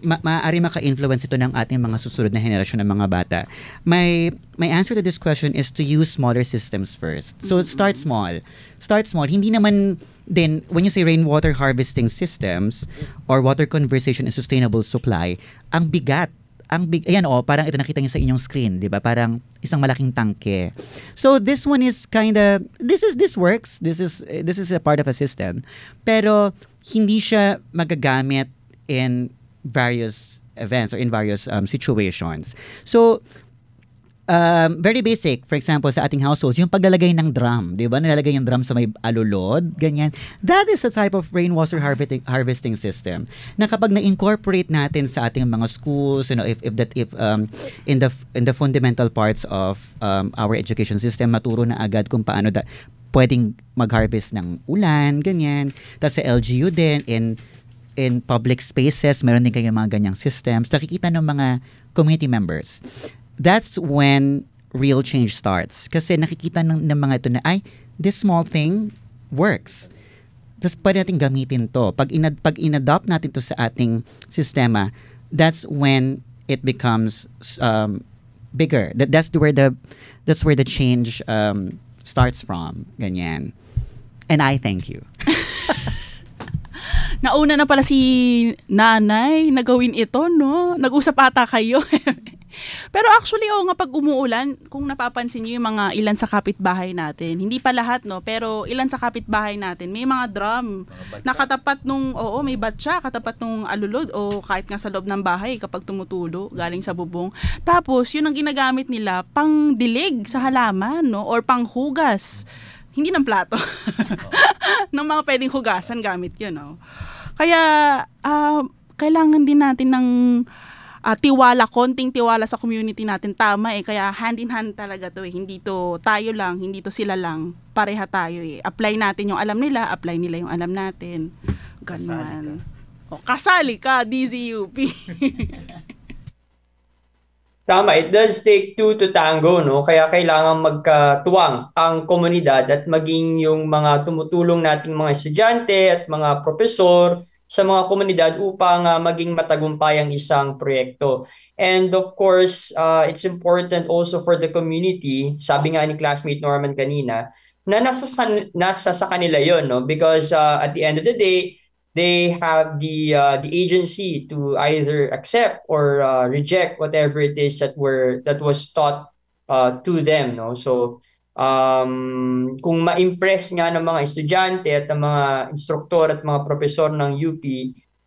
Speaker 11: maaari maka-influence ito ng ating mga susunod na henerasyon ng mga bata. My answer to this question is to use smaller systems first. So start small. Start small. Hindi naman then when you say rainwater harvesting systems or water conservation and sustainable supply, ang bigat. Ayan parang ito nakita niyo sa inyong screen, 'di ba? Parang isang malaking tangke. So this one is this works. This is a part of a system. Pero hindi siya magagamit in various events or in various situations. So, very basic. For example, sa ating households, yung paglalagay ng drum. Di ba? Nalalagay yung drum sa may alulod. Ganyan. That is a type of rainwater harvesting system na kapag na-incorporate natin sa ating mga schools, in the fundamental parts of our education system, maturo na agad kung paano pwedeng mag-harvest ng ulan, ganyan. Tapos sa LGU din, in public spaces, meron din kayong mga ganyang systems. Nakikita ng mga community members. That's when real change starts. Kasi nakikita ng mga ito na, this small thing works. Tapos pwede natin gamitin to. Pag in-adopt natin to sa ating sistema, that's when it becomes bigger. That's where the change starts from. Ganyan. And I thank you.
Speaker 9: Nauna na pala si nanay na gawin ito, no? Nag-usap ata kayo. Pero actually, nga pag umuulan, kung napapansin niyo yung mga ilan sa kapitbahay natin, hindi pa lahat, no? Pero ilan sa kapitbahay natin, may mga drum na katapat may batya, katapat nung alulod o kahit nga sa loob ng bahay kapag tumutulo, galing sa bubong. Tapos, yun ang ginagamit nila pang dilig sa halaman, no? Or pang hugas. Hindi ng plato. Ng mga pwedeng hugasan gamit yun, no? Kaya, kailangan din natin ng tiwala, konting tiwala sa community natin. Tama kaya hand in hand talaga to Hindi to tayo lang, hindi to sila lang. Pareha tayo Apply natin yung alam nila, apply nila yung alam natin. Ganun. Kasali ka, DZUP.
Speaker 8: Tama, it does take two to tango, no? Kaya kailangan magkatuwang ang komunidad at maging yung mga tumutulong nating mga estudyante at mga profesor sa mga komunidad upang maging matagumpay ang isang proyekto. And of course, it's important also for the community, sabi nga ni classmate Norman kanina, na nasa sa kanila yon, no? Because at the end of the day, they have the agency to either accept or reject whatever it is that was taught to them, no? So kung ma-impress nga ng mga estudyante at ng mga instruktor at mga profesor ng UP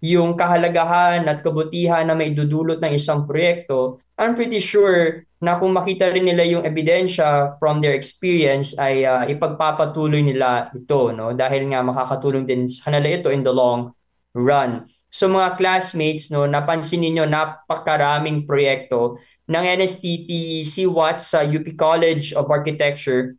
Speaker 8: yung kahalagahan at kabutihan na may dudulot ng isang proyekto, I'm pretty sure na kung makita rin nila yung ebidensya from their experience ay ipagpapatuloy nila ito, no? Dahil nga makakatulong din sa kanila ito in the long run. So mga classmates, no, napansin niyo napakaraming proyekto ng NSTP CWAT sa UP College of Architecture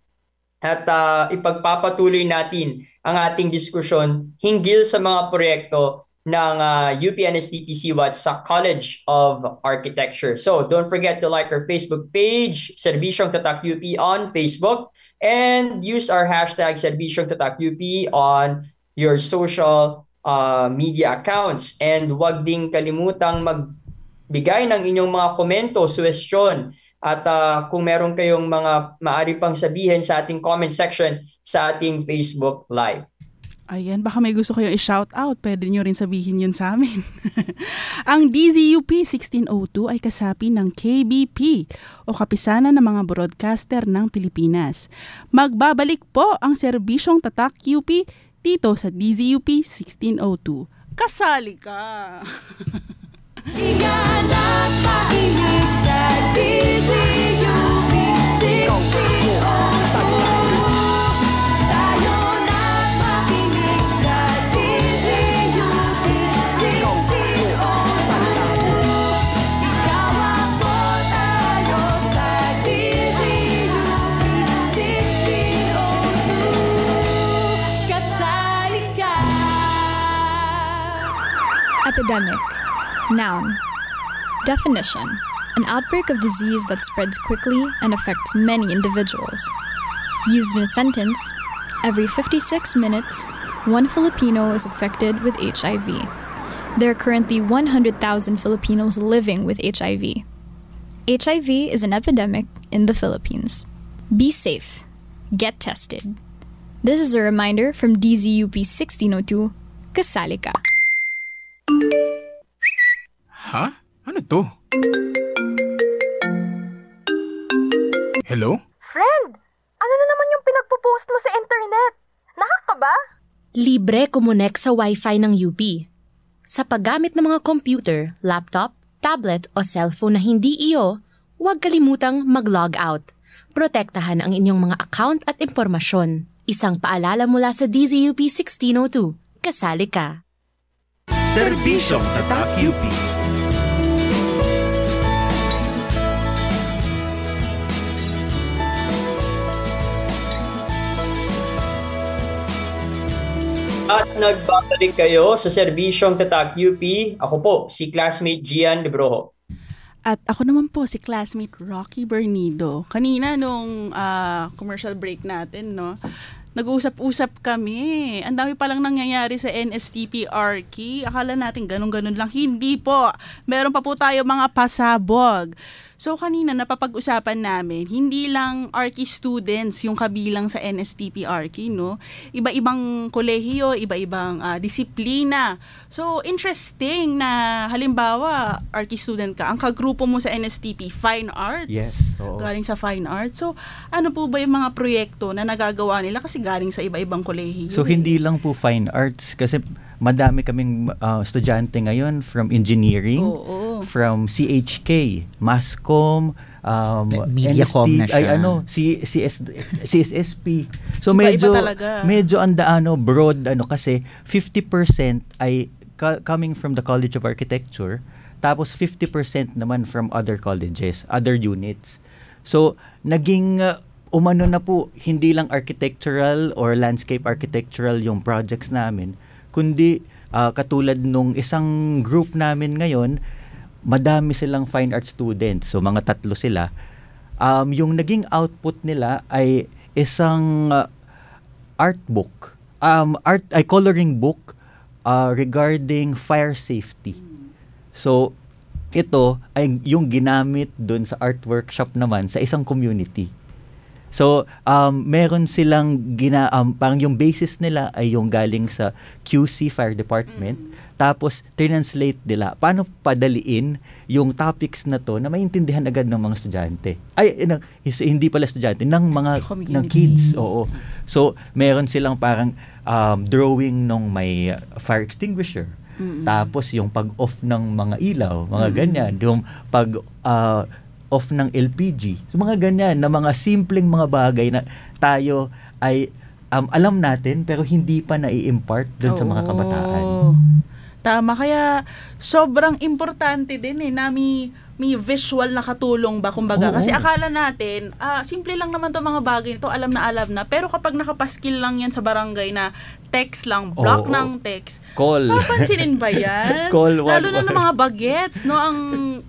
Speaker 8: at ipagpapatuloy natin ang ating diskusyon hinggil sa mga proyekto ng UP NSTP CWAT sa College of Architecture. So don't forget to like our Facebook page, Serbisyong Tatak UP on Facebook, and use our hashtag Serbisyong Tatak UP on your social media accounts. And huwag ding kalimutang magbigay ng inyong mga komento, suwestyon, at kung meron kayong mga maaari pang sabihin sa ating comment section sa ating Facebook Live.
Speaker 9: Ayan, baka may gusto kayong i-shout out. Pwede nyo rin sabihin yun sa amin. Ang DZUP 1602 ay kasapi ng KBP o Kapisanan ng mga Broadcaster ng Pilipinas. Magbabalik po ang Serbisyong Tatak UP dito sa DZUP 1602. Kasali ka!
Speaker 7: Iganap makinig sa DZUP 1602.
Speaker 15: Epidemic. Noun. Definition. An outbreak of disease that spreads quickly and affects many individuals. Used in a sentence, every 56 minutes, one Filipino is affected with HIV. There are currently 100,000 Filipinos living with HIV. HIV is an epidemic in the Philippines. Be safe. Get tested. This is a reminder from DZUP 1602, Kasali Ka.
Speaker 14: Ha? Ano to? Hello?
Speaker 16: Friend, ano na naman yung pinagpo-post mo sa internet? Nahak ka ba?
Speaker 17: Libre kumonek sa Wi-Fi ng UP. Sa paggamit ng mga computer, laptop, tablet o cellphone na hindi iyo, huwag kalimutang mag-log out. Protektahan ang inyong mga account at impormasyon. Isang paalala mula sa DZUP 1602. Kasali ka.
Speaker 5: Serbisyong Tatak UP.
Speaker 8: At nagbabalik kayo sa Serbisyong Tatak UP. Ako po, si classmate Gian Librojo.
Speaker 9: At ako naman po, si classmate Rocky Bernido. Kanina nung commercial break natin, no, nag-uusap-usap kami. Ang dami palang nangyayari sa NSTP Arki. Akala natin ganun-ganun lang. Hindi po. Meron pa po tayo mga pasabog. So kanina napapag-usapan namin, hindi lang Arki students yung kabilang sa NSTP Arki, no? Iba-ibang kolehiyo, iba-ibang disiplina. So interesting na halimbawa, Arki student ka, ang kagrupo mo sa NSTP, Fine Arts.
Speaker 10: Yes. Oo.
Speaker 9: Galing sa Fine Arts. So ano po ba yung mga proyekto na nagagawa nila kasi galing sa iba-ibang kolehiyo?
Speaker 10: So hindi lang po Fine Arts kasi madami kaming estudyante ngayon from engineering, from CHK, Mascom,
Speaker 11: Mediacom na siya.
Speaker 10: CSSP. So
Speaker 9: Iba-iba
Speaker 10: medyo broad kasi 50% ay coming from the College of Architecture, tapos 50% naman from other colleges, other units. So naging umano na po, hindi lang architectural or landscape architectural yung projects namin, kundi katulad nung isang group namin ngayon, madami silang fine art students. So mga 3 sila. Yung naging output nila ay isang art book. Coloring book regarding fire safety. So ito ay yung ginamit dun sa art workshop naman sa isang community. So, meron silang parang yung basis nila ay yung galing sa QC Fire Department. Tapos, translate nila. Paano padaliin yung topics na to na maintindihan agad ng mga estudyante. Hindi pala estudyante, ng kids. Oo. So, meron silang parang drawing nung may fire extinguisher. Tapos, yung pag-off ng mga ilaw, mga ganyan. Yung off ng LPG. So, mga ganyan na mga simpleng mga bagay na tayo ay alam natin pero hindi pa nai-impart doon sa mga kabataan.
Speaker 9: Tama, kaya sobrang importante din na may visual na katulong ba kumbaga. Kasi akala natin, simple lang naman 'tong mga bagay nito, alam na. Pero kapag nakapaskil lang yan sa barangay na text lang, block ng text,
Speaker 10: call.
Speaker 9: Papansinin ba yan?
Speaker 10: Call
Speaker 9: Lalo na ng mga bagets, no? Ang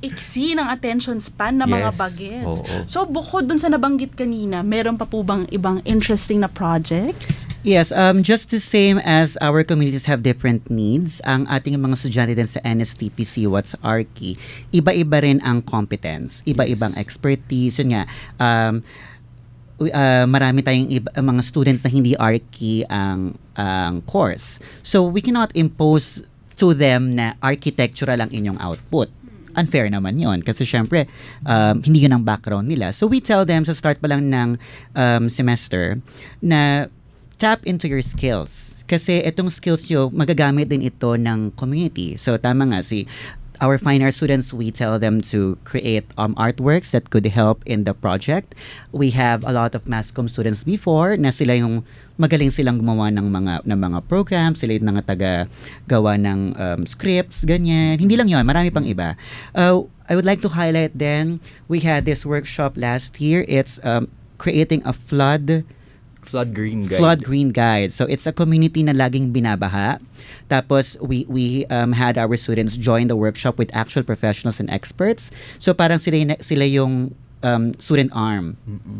Speaker 9: iksi ng attention span ng mga bagets. So, bukod dun sa nabanggit kanina, meron pa po bang ibang interesting na projects?
Speaker 11: Yes, just the same as our communities have different needs, ang ating mga estudyante din sa NSTP CWATS Arki, iba-iba rin ang competence, iba-ibang expertise. Yun nga, marami tayong mga students na hindi Arki ang course. So, we cannot impose to them na architectural ang inyong output. Unfair naman yon kasi syempre, hindi yun ang background nila. So, we tell them sa start pa lang ng semester na tap into your skills. Kasi itong skills nyo, magagamit din ito ng community. So, tama nga our fine art students, we tell them to create artworks that could help in the project. We have a lot of Mascom students before na sila yung magaling silang gumawa ng mga programs, sila yung taga-gawa ng scripts, ganyan. Hindi lang yun, marami pang iba. I would like to highlight then, we had this workshop last year. It's creating a flood green guide. So it's a community na laging binabaha. Tapos we had our students join the workshop with actual professionals and experts. So parang sila yung student arm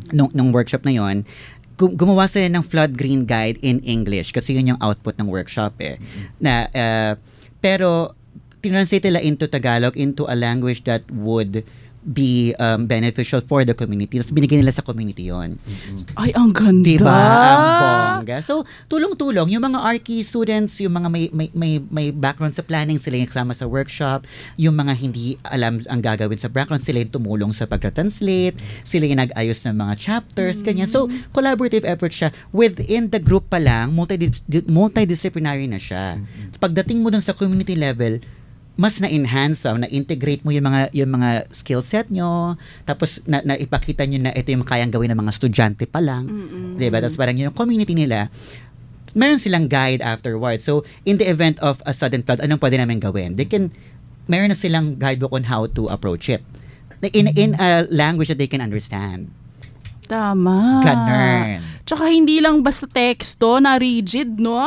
Speaker 11: nung workshop na yon. Gumawa sila ng flood green guide in English kasi yun yung output ng workshop pero tinranslate nila into Tagalog, into a language that would be beneficial for the community. Tapos binigyan nila sa community yon.
Speaker 9: Ay, ang ganda!
Speaker 11: Diba? Ang bongga. So, tulong-tulong. Yung mga Arki students, yung mga may background sa planning, sila yung kasama sa workshop. Yung mga hindi alam ang gagawin sa background, sila yung tumulong sa pagta-translate. Sila yung nag-ayos ng mga chapters, ganyan. So, collaborative effort siya. Within the group pa lang, multidisciplinary na siya. Pagdating mo dun sa community level, mas na-enhance, na-integrate mo yung mga skill set nyo, tapos na ipakita nyo na ito yung kayang gawin ng mga estudyante pa lang. Diba? Tapos parang yung community nila, meron silang guide afterwards. So, in the event of a sudden flood, anong pwede namin gawin? Meron na silang guidebook on how to approach it. In a language that they can understand.
Speaker 9: Tama.
Speaker 11: Ganun.
Speaker 9: Tsaka hindi lang basta teksto na rigid, no?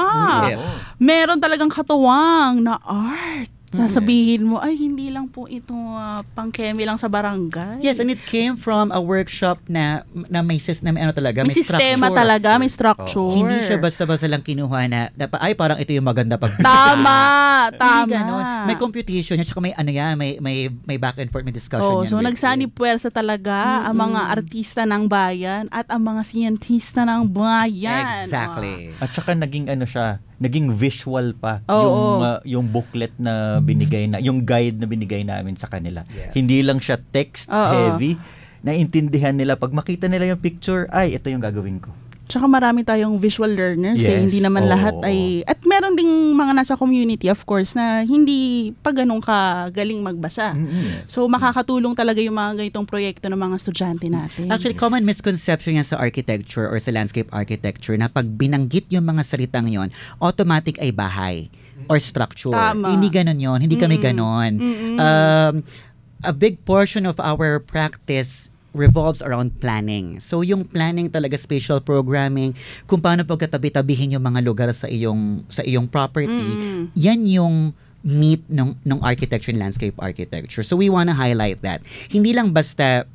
Speaker 9: Meron talagang katuwang na art. Sasabihin mo, ay hindi lang po ito pang-kemi lang sa barangay.
Speaker 11: Yes, and it came from a workshop na may talaga,
Speaker 9: may sistema
Speaker 11: structure.
Speaker 9: Talaga, may structure.
Speaker 11: Hindi siya basta-basta lang kinuha na ay parang ito yung maganda pag
Speaker 9: Tama.
Speaker 11: May computation at saka may back and forth, may discussion.
Speaker 9: So nagsanib puwersa talaga ang mga artista ng bayan at ang mga siyentista ng bayan.
Speaker 11: Exactly.
Speaker 10: At saka naging visual pa yung booklet na binigay na, yung guide na binigay namin sa kanila. Yes. Hindi lang siya text heavy. Naintindihan nila pag makita nila yung picture, ay ito yung gagawin ko.
Speaker 9: Tsaka marami tayong visual learners hindi naman lahat ay, at meron ding mga nasa community of course na hindi pa ganun ka galing magbasa. So makakatulong talaga yung mga ganitong proyekto ng mga estudyante natin.
Speaker 11: Actually, common misconception yan sa architecture or sa landscape architecture na pag binanggit yung mga salitang yon, automatic ay bahay or structure.
Speaker 9: Tama.
Speaker 11: Hindi ganun yon, hindi kami ganun. A big portion of our practice revolves around planning. So yung planning talaga, spatial programming, kung paano pagkatabi-tabihin yung mga lugar sa iyong property, yan yung meat ng architecture and landscape architecture. So we wanna highlight that. Hindi lang basta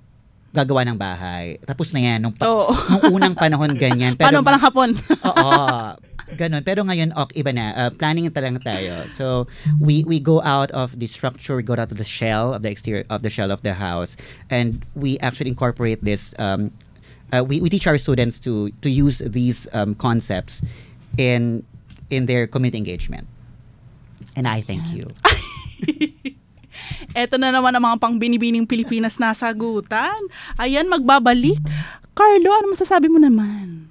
Speaker 11: gagawa ng bahay. Tapos na yan. Nung unang panahon ganyan.
Speaker 9: Pero, paano hapon?
Speaker 11: Oo. Ganon. Pero ngayon, iba na. Planning talaga tayo. So, we go out of the structure, we go out of the shell of the exterior of the shell of the house, and we actually incorporate this. We teach our students to use these concepts in their community engagement. And I thank you.
Speaker 9: Eto na naman ang mga pangbinibining Pilipinas na sagutan. Ayan, magbabalik. Carlo, ano masasabi mo naman?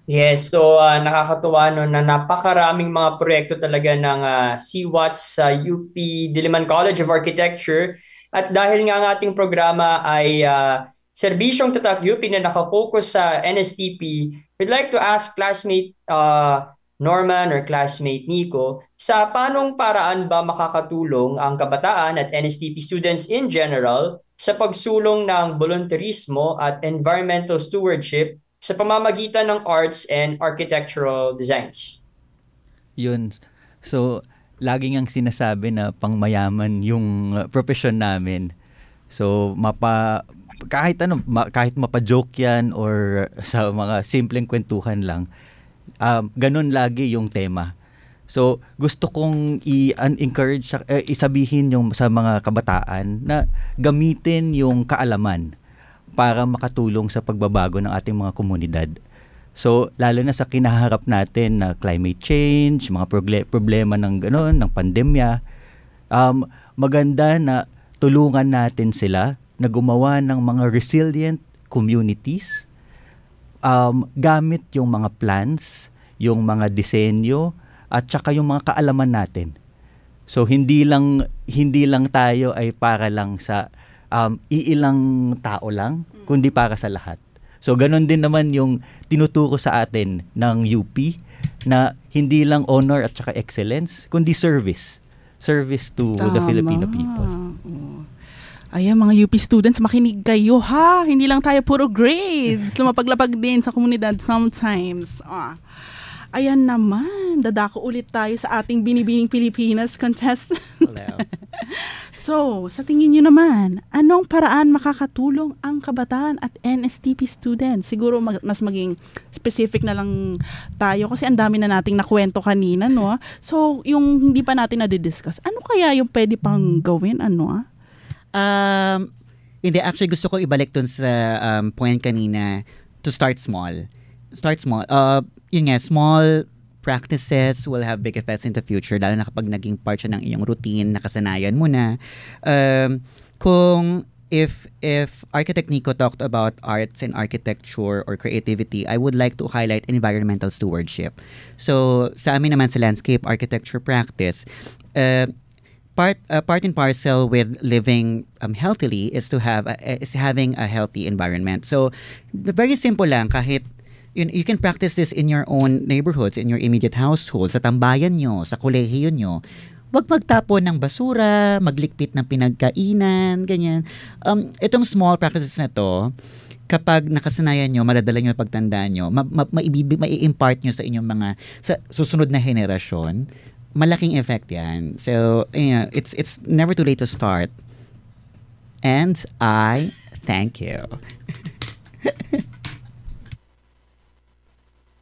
Speaker 8: Yes, so nakakatuwa na napakaraming mga proyekto talaga ng CWATS sa UP Diliman College of Architecture. At dahil nga ang ating programa ay serbisyong tatak UP na nakafocus sa NSTP, we'd like to ask classmate Norman or classmate Nico, sa paanong paraan ba makakatulong ang kabataan at NSTP students in general sa pagsulong ng volunteerismo at environmental stewardship sa pamamagitan ng arts and architectural designs?
Speaker 10: Yun. So, lagi ngang sinasabi na pangmayaman yung profession namin. So, kahit mapa-joke yan or sa mga simpleng kwentuhan lang, ganun lagi yung tema. So, gusto kong i-encourage, isabihin yung sa mga kabataan na gamitin yung kaalaman para makatulong sa pagbabago ng ating mga komunidad. So, lalo na sa kinaharap natin na climate change, mga problema ng pandemya, maganda na tulungan natin sila na gumawa ng mga resilient communities, gamit yung mga plans, yung mga disenyo, at saka yung mga kaalaman natin. So, hindi lang tayo ay para lang sa iilang tao lang, kundi para sa lahat. So, ganun din naman yung tinuturo sa atin ng UP na hindi lang honor at saka excellence, kundi service. Service to the Filipino people.
Speaker 9: Ayan, mga UP students, makinig kayo ha. Hindi lang tayo puro grades. Lumapaglapag din sa komunidad sometimes. Ayan naman, dadako ulit tayo sa ating Binibining Pilipinas contest. So, sa tingin nyo naman, anong paraan makakatulong ang kabataan at NSTP students? Siguro mas maging specific na lang tayo kasi ang dami na nating nakwento kanina, no? So, yung hindi pa natin na-discuss, ano kaya yung pwede pang gawin,
Speaker 11: Hindi, actually gusto ko ibalik dun sa point kanina, to start small. Start small. Yun nga, small practices will have big effects in the future, lalo na kapag naging part siya ng iyong routine, nakasanayan mo na. Kung if Architect Nico talked about arts and architecture or creativity, I would like to highlight environmental stewardship. So sa amin naman sa landscape architecture practice, part and parcel with living healthily is having a healthy environment. So very simple lang, kahit you can practice this in your own neighborhoods, in your immediate household, sa tambayan nyo, sa kolehiyo nyo. Huwag magtapon ng basura, maglikpit ng pinagkainan, ganyan. Itong small practices na to, kapag nakasanayan nyo, madadala nyo pagtandaan nyo, mai-impart nyo sa inyong sa susunod na henerasyon, malaking effect yan. So, it's never too late to start. And I thank you.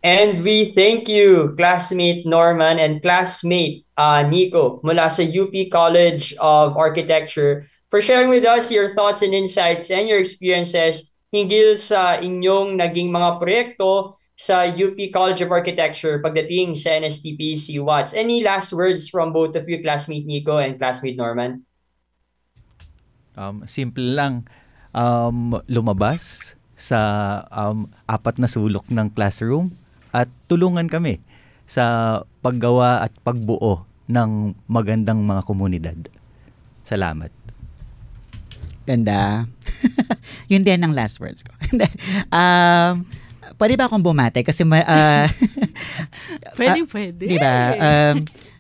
Speaker 8: And we thank you, classmate Norman and classmate Nico mula sa UP College of Architecture for sharing with us your thoughts and insights and your experiences hinggil sa inyong naging mga proyekto sa UP College of Architecture pagdating sa NSTP CWATS. Any last words from both of you, classmate Nico and classmate Norman?
Speaker 10: Simple lang. Lumabas sa 4 na sulok ng classroom at tulungan kami sa paggawa at pagbuo ng magandang mga komunidad. Salamat.
Speaker 11: Ganda. Yun din ang last words ko. Pwede ba akong bumate? Kasi
Speaker 9: pwede.
Speaker 11: Diba?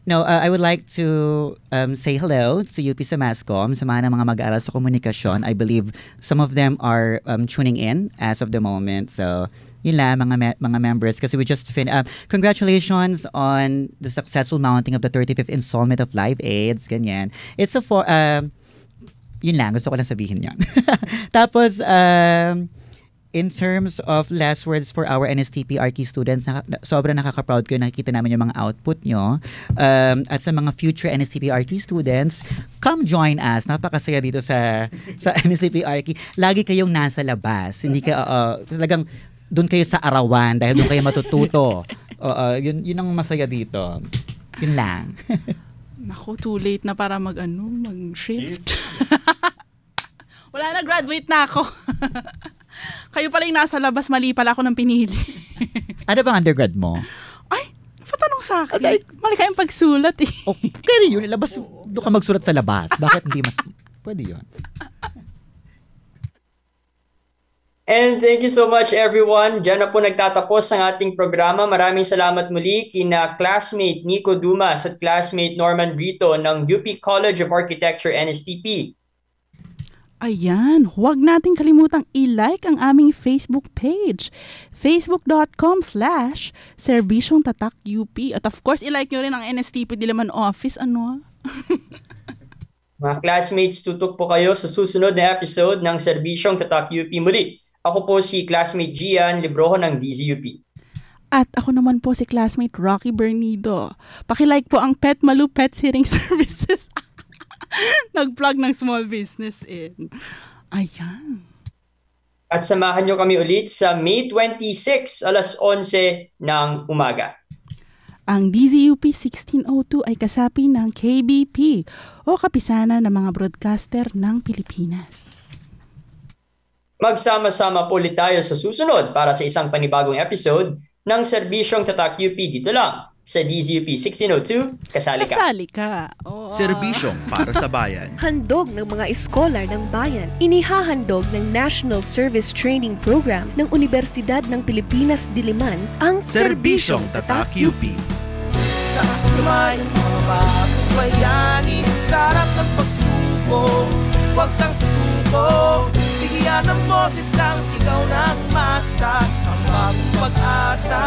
Speaker 11: I would like to say hello to UP sa Mascom, sa mga mag-aaral sa komunikasyon. I believe some of them are tuning in as of the moment. So, yun lang, mga members. Kasi we just congratulations on the successful mounting of the 35th installment of Live Aids. Ganyan. It's yun lang, gusto ko lang sabihin yan. Tapos, in terms of last words for our NSTP RT students, sobrang nakaka-proud ko, nakikita namin yung mga output nyo. At sa mga future NSTP RT students, come join us. Napakasaya dito sa NSTP RT. Lagi kayong nasa labas. Hindi talagang doon kayo sa arawan dahil doon kayo matututo. Yun ang masaya dito. Yun lang.
Speaker 9: Naku, too late na para mag-shift. Wala na, graduate na ako. Kayo pala yung nasa labas, mali pala ako ng pinili.
Speaker 11: Ano bang undergrad mo?
Speaker 9: Ay, patanong sa akin. Mali kayong pagsulat eh.
Speaker 11: Pwede yun, labas, doon ka magsulat sa labas. Bakit hindi mas... Pwede yun.
Speaker 8: And thank you so much everyone. Diyan na po nagtatapos ang ating programa. Maraming salamat muli kina classmate Nico Dumas at classmate Norman Brito ng UP College of Architecture NSTP.
Speaker 9: Ayan, huwag nating kalimutang i-like ang aming Facebook page, facebook.com/Serbisyong Tatak UP. At of course, i-like nyo rin ang NSTP Diliman Office.
Speaker 8: Mga classmates, tutok po kayo sa susunod na episode ng Serbisyong Tatak UP muli. Ako po si classmate Gian Libroho ng DZUP.
Speaker 9: At ako naman po si classmate Rocky Bernido. Paki-like po ang Pet Malu Pet Sitting Services. Nag-plug ng small business in. Ayan.
Speaker 8: At samahan nyo kami ulit sa May 26, alas 11 ng umaga.
Speaker 9: Ang DZUP 1602 ay kasapi ng KBP o Kapisanan ng mga Broadcaster ng Pilipinas.
Speaker 8: Magsama-sama po ulit tayo sa susunod para sa isang panibagong episode ng Serbisyong Tatak UP dito lang sa DZUP 1602, Kasali Ka.
Speaker 9: Kasali Ka. Oh.
Speaker 5: Serbisyong para sa bayan.
Speaker 6: Handog ng mga eskolar ng bayan. Inihahandog ng National Service Training Program ng Universidad ng Pilipinas Diliman ang
Speaker 5: Serbisyong Tatak UP.
Speaker 7: Taas kamay, mga bagong bayani, sa harap ng pagsubok, huwag kang susuko. Bigyan ng boses ang sigaw ng masa, ang bagong pag-asa.